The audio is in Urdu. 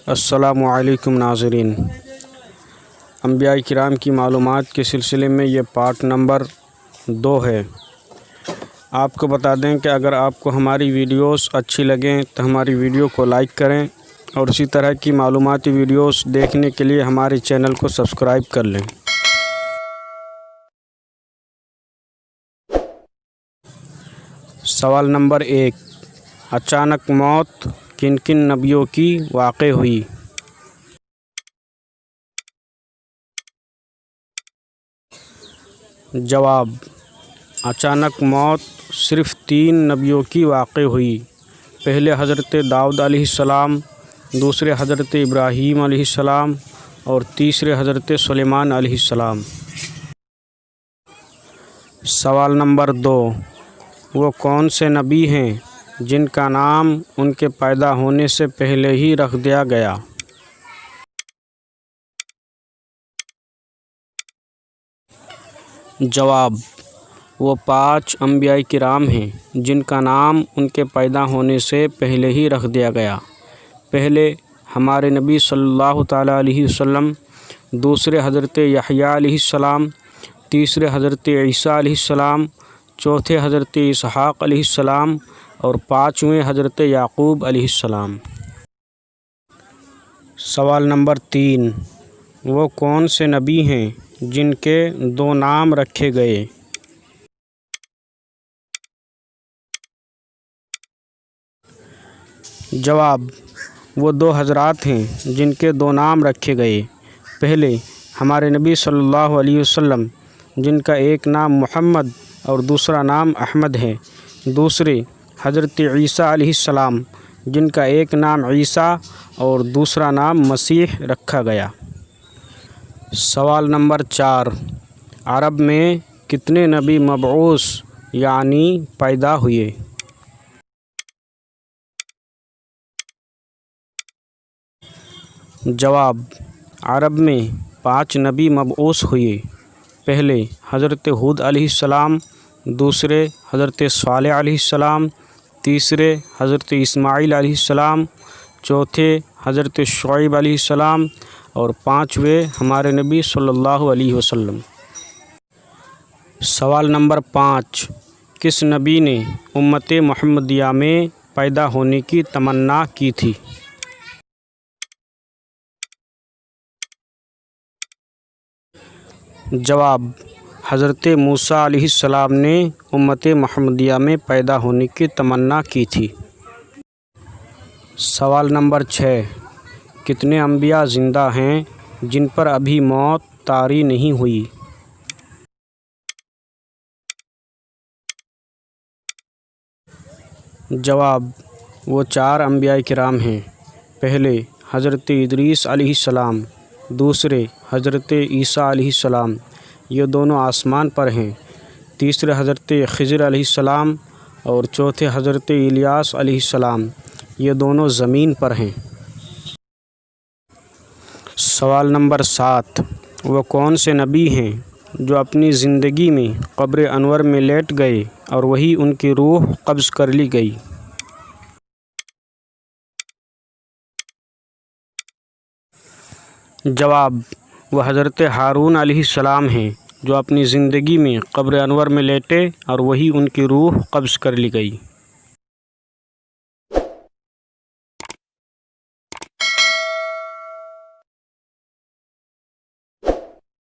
السلام علیکم ناظرین، انبیاء کرام کی معلومات کے سلسلے میں یہ پارٹ نمبر 2 ہے۔ آپ کو بتا دیں کہ اگر آپ کو ہماری ویڈیوز اچھی لگیں تو ہماری ویڈیو کو لائک کریں اور اسی طرح کی معلوماتی ویڈیوز دیکھنے کے لیے ہمارے چینل کو سبسکرائب کر لیں۔ سوال نمبر 1، اچانک موت کن کن نبیوں کی واقع ہوئی؟ جواب، اچانک موت صرف 3 نبیوں کی واقع ہوئی۔ پہلے حضرت داؤد علیہ السلام، دوسرے حضرت ابراہیم علیہ السلام اور تیسرے حضرت سلیمان علیہ السلام۔ سوال نمبر 2، وہ کون سے نبی ہیں جن کا نام ان کے پیدا ہونے سے پہلے ہی رکھ دیا گیا؟ جواب، وہ 5 انبیاء کرام ہیں جن کا نام ان کے پیدا ہونے سے پہلے ہی رکھ دیا گیا۔ پہلے ہمارے نبی صلی اللہ تعالیٰ علیہ وسلم، دوسرے حضرت یحییٰ علیہ السلام، تیسرے حضرت عیسیٰ علیہ السلام، چوتھے حضرت اسحاق علیہ السلام اور 5ویں حضرت یعقوب علیہ السلام۔ سوال نمبر 3، وہ کون سے نبی ہیں جن کے 2 نام رکھے گئے؟ جواب، وہ 2 حضرات ہیں جن کے 2 نام رکھے گئے۔ پہلے ہمارے نبی صلی اللہ علیہ وسلم جن کا ایک نام محمد اور دوسرا نام احمد ہے۔ دوسرے حضرت عیسیٰ علیہ السلام جن کا ایک نام عیسیٰ اور دوسرا نام مسیح رکھا گیا۔ سوال نمبر 4، عرب میں کتنے نبی مبعوث یعنی پیدا ہوئے؟ جواب، عرب میں 5 نبی مبعوث ہوئے۔ پہلے حضرت ہود علیہ السلام، دوسرے حضرت صالح علیہ السلام، تیسرے حضرت اسماعیل علیہ السلام، چوتھے حضرت شعیب علیہ السلام اور 5ویں ہمارے نبی صلی اللہ علیہ وسلم۔ سوال نمبر 5، کس نبی نے امت محمدیہ میں پیدا ہونے کی تمنا کی تھی؟ جواب، حضرت موسیٰ علیہ السلام نے امت محمدیہ میں پیدا ہونے کی تمنا کی تھی۔ سوال نمبر 6، کتنے انبیاء زندہ ہیں جن پر ابھی موت طاری نہیں ہوئی؟ جواب، وہ 4 انبیاء کرام ہیں۔ پہلے حضرت ادریس علیہ السلام، دوسرے حضرت عیسیٰ علیہ السلام، یہ دونوں آسمان پر ہیں۔ تیسرے حضرت خضر علیہ السلام اور چوتھے حضرت الیاس علیہ السلام، یہ دونوں زمین پر ہیں۔ سوال نمبر 7، وہ کون سے نبی ہیں جو اپنی زندگی میں قبر انور میں لیٹ گئے اور وہی ان کی روح قبض کر لی گئی؟ جواب، وہ حضرت ہارون علیہ السلام ہیں جو اپنی زندگی میں قبر انور میں لیٹے اور وہی ان کی روح قبض کر لی گئی۔